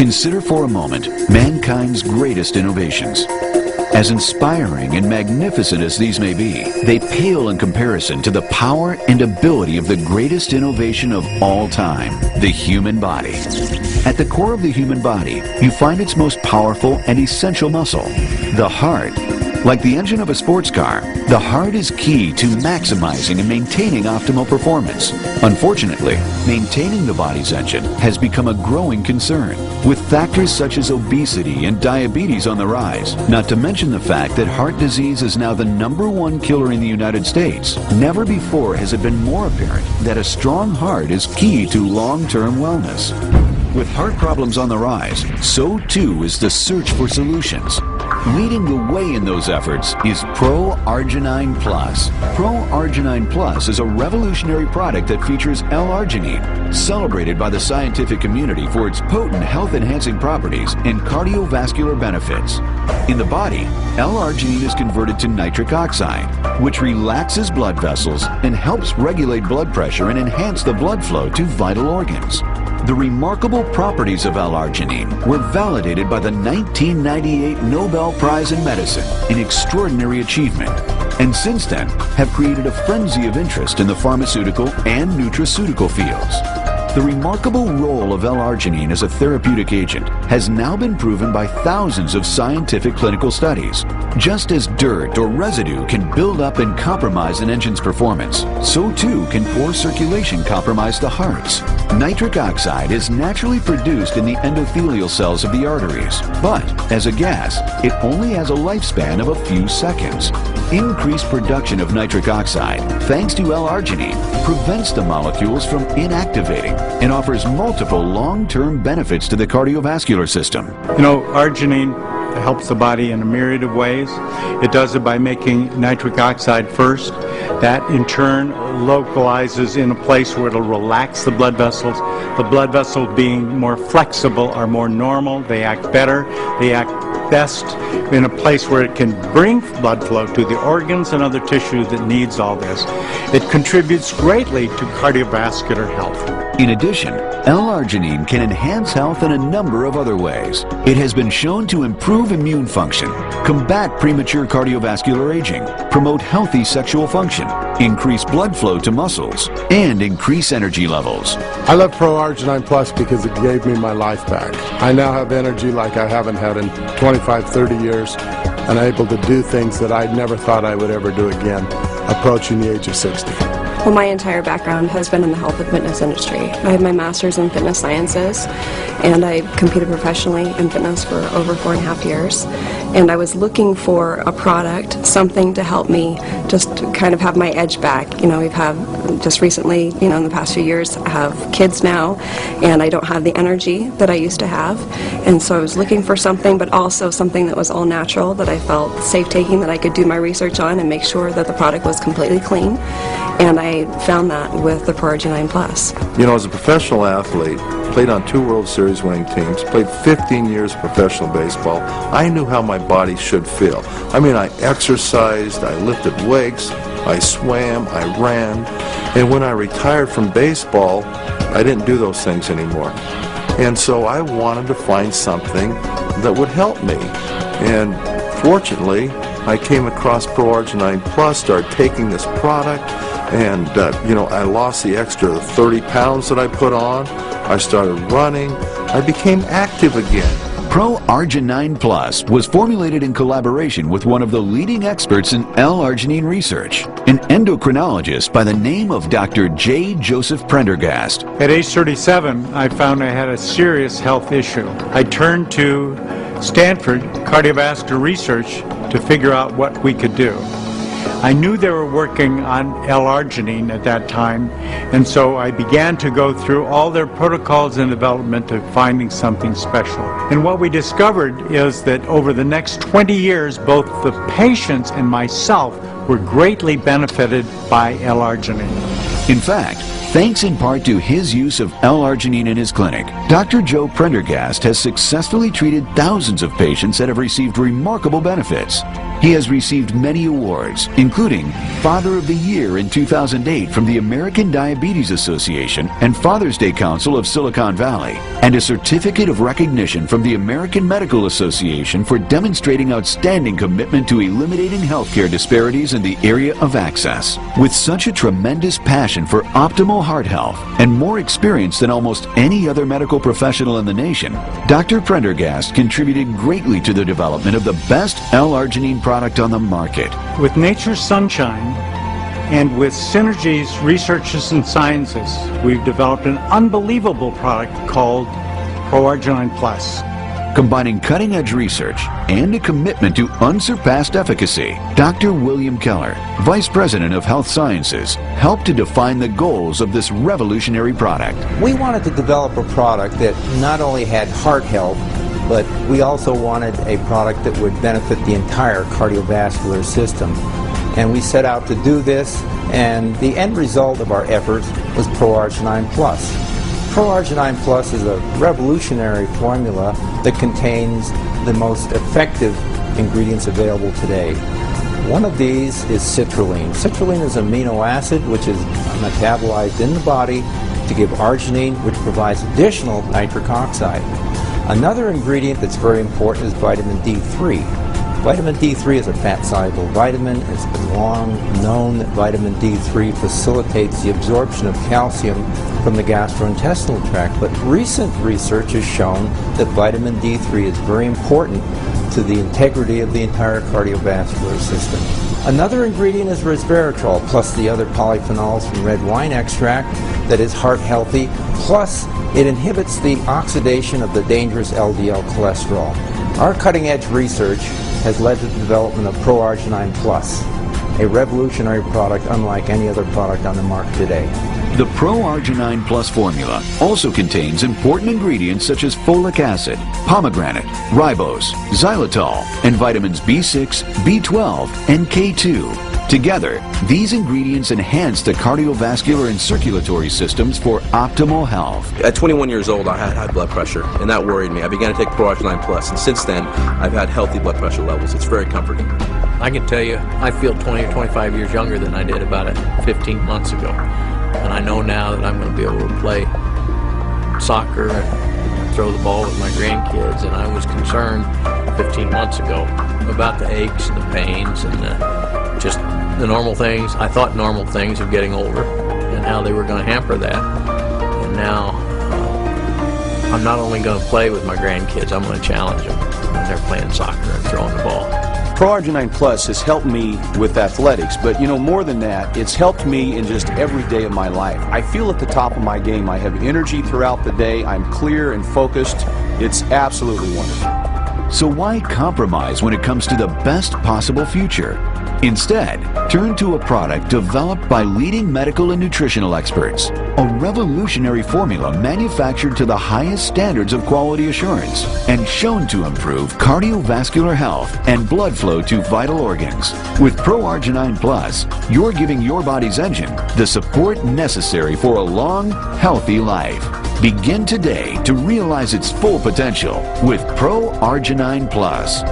Consider for a moment mankind's greatest innovations. As inspiring and magnificent as these may be, they pale in comparison to the power and ability of the greatest innovation of all time, the human body. At the core of the human body, you find its most powerful and essential muscle, the heart. Like the engine of a sports car, the heart is key to maximizing and maintaining optimal performance. Unfortunately, maintaining the body's engine has become a growing concern, with factors such as obesity and diabetes on the rise, not to mention the fact that heart disease is now the #1 killer in the United States. Never before has it been more apparent that a strong heart is key to long-term wellness. With heart problems on the rise, so too is the search for solutions. Leading the way in those efforts is Pro-Arginine Plus. Pro-Arginine Plus is a revolutionary product that features L-arginine, celebrated by the scientific community for its potent health-enhancing properties and cardiovascular benefits. In the body, L-arginine is converted to nitric oxide, which relaxes blood vessels and helps regulate blood pressure and enhance the blood flow to vital organs. The remarkable properties of L-arginine were validated by the 1998 Nobel Prize in Medicine, an extraordinary achievement, and since then have created a frenzy of interest in the pharmaceutical and nutraceutical fields. The remarkable role of L-arginine as a therapeutic agent has now been proven by thousands of scientific clinical studies. Just as dirt or residue can build up and compromise an engine's performance, so too can poor circulation compromise the heart's. Nitric oxide is naturally produced in the endothelial cells of the arteries, but as a gas, it only has a lifespan of a few seconds. Increased production of nitric oxide, thanks to L-arginine, prevents the molecules from inactivating and offers multiple long-term benefits to the cardiovascular system. You know, arginine helps the body in a myriad of ways. It does it by making nitric oxide first. That in turn localizes in a place where it'll relax the blood vessels. The blood vessels being more flexible are more normal. They act better. They act best in a place where it can bring blood flow to the organs and other tissue that needs all this. It contributes greatly to cardiovascular health. In addition, L-arginine can enhance health in a number of other ways. It has been shown to improve immune function, combat premature cardiovascular aging, promote healthy sexual function, increase blood flow to muscles, and increase energy levels. I love Pro-Arginine Plus because it gave me my life back. I now have energy like I haven't had in 25, 30 years, and I'm able to do things that I never thought I would ever do again, approaching the age of 60. Well, my entire background has been in the health and fitness industry. I have my master's in fitness sciences, and I competed professionally in fitness for over 4.5 years. And I was looking for a product, something to help me just kind of have my edge back. You know, we've had just recently, you know, in the past few years, I have kids now, and I don't have the energy that I used to have. And so I was looking for something, but also something that was all natural, that I felt safe taking, that I could do my research on and make sure that the product was completely clean. And I found that with the Pro-Arginine Plus. You know, as a professional athlete, played on 2 World Series winning teams, played 15 years of professional baseball, I knew how my body should feel. I mean, I exercised, I lifted weights, I swam, I ran, and when I retired from baseball, I didn't do those things anymore. And so I wanted to find something that would help me. And fortunately, I came across Pro-Arginine Plus, started taking this product, and you know, I lost the extra 30 pounds that I put on. I started running. I became active again. Pro-Arginine Plus was formulated in collaboration with one of the leading experts in L-arginine research, an endocrinologist by the name of Dr. J. Joseph Prendergast. At age 37, I found I had a serious health issue. I turned to Stanford Cardiovascular Research to figure out what we could do. I knew they were working on L-arginine at that time, and so I began to go through all their protocols and development of finding something special. And what we discovered is that over the next 20 years, both the patients and myself were greatly benefited by L-arginine. In fact, thanks in part to his use of L-arginine in his clinic, Dr. Joe Prendergast has successfully treated thousands of patients that have received remarkable benefits. He has received many awards, including Father of the Year in 2008 from the American Diabetes Association and Father's Day Council of Silicon Valley, and a certificate of recognition from the American Medical Association for demonstrating outstanding commitment to eliminating healthcare disparities in the area of access. With such a tremendous passion for optimal heart health and more experience than almost any other medical professional in the nation, Dr. Prendergast contributed greatly to the development of the best L-arginine product on the market. With Nature's Sunshine and with Synergy's Researches and Sciences, we've developed an unbelievable product called ProArginine Plus. Combining cutting-edge research and a commitment to unsurpassed efficacy, Dr. William Keller, Vice President of Health Sciences, helped to define the goals of this revolutionary product. We wanted to develop a product that not only had heart health, but we also wanted a product that would benefit the entire cardiovascular system. And we set out to do this, and the end result of our efforts was ProArginine Plus. ProArginine Plus is a revolutionary formula that contains the most effective ingredients available today. One of these is citrulline. Citrulline is an amino acid which is metabolized in the body to give arginine, which provides additional nitric oxide. Another ingredient that's very important is vitamin D3. Vitamin D3 is a fat-soluble vitamin. It's been long known that vitamin D3 facilitates the absorption of calcium from the gastrointestinal tract, but recent research has shown that vitamin D3 is very important to the integrity of the entire cardiovascular system. Another ingredient is resveratrol, plus the other polyphenols from red wine extract that is heart healthy, plus it inhibits the oxidation of the dangerous LDL cholesterol. Our cutting-edge research has led to the development of ProArginine Plus, a revolutionary product unlike any other product on the market today. The ProArginine Plus formula also contains important ingredients such as folic acid, pomegranate, ribose, xylitol, and vitamins B6, B12, and K2. Together, these ingredients enhance the cardiovascular and circulatory systems for optimal health. At 21 years old, I had high blood pressure, and that worried me. I began to take ProArginine Plus, and since then, I've had healthy blood pressure levels. It's very comforting. I can tell you, I feel 20 or 25 years younger than I did about 15 months ago. And I know now that I'm going to be able to play soccer and throw the ball with my grandkids. And I was concerned 15 months ago about the aches and the pains and just the normal things. I thought normal things of getting older and how they were going to hamper that. And now I'm not only going to play with my grandkids, I'm going to challenge them when they're playing soccer and throwing the ball. ProArginine Plus has helped me with athletics, but you know, more than that, it's helped me in just every day of my life. I feel at the top of my game. I have energy throughout the day. I'm clear and focused. It's absolutely wonderful. So why compromise when it comes to the best possible future? Instead, turn to a product developed by leading medical and nutritional experts. A revolutionary formula manufactured to the highest standards of quality assurance and shown to improve cardiovascular health and blood flow to vital organs. With ProArginine Plus, you're giving your body's engine the support necessary for a long, healthy life. Begin today to realize its full potential with ProArginine Plus.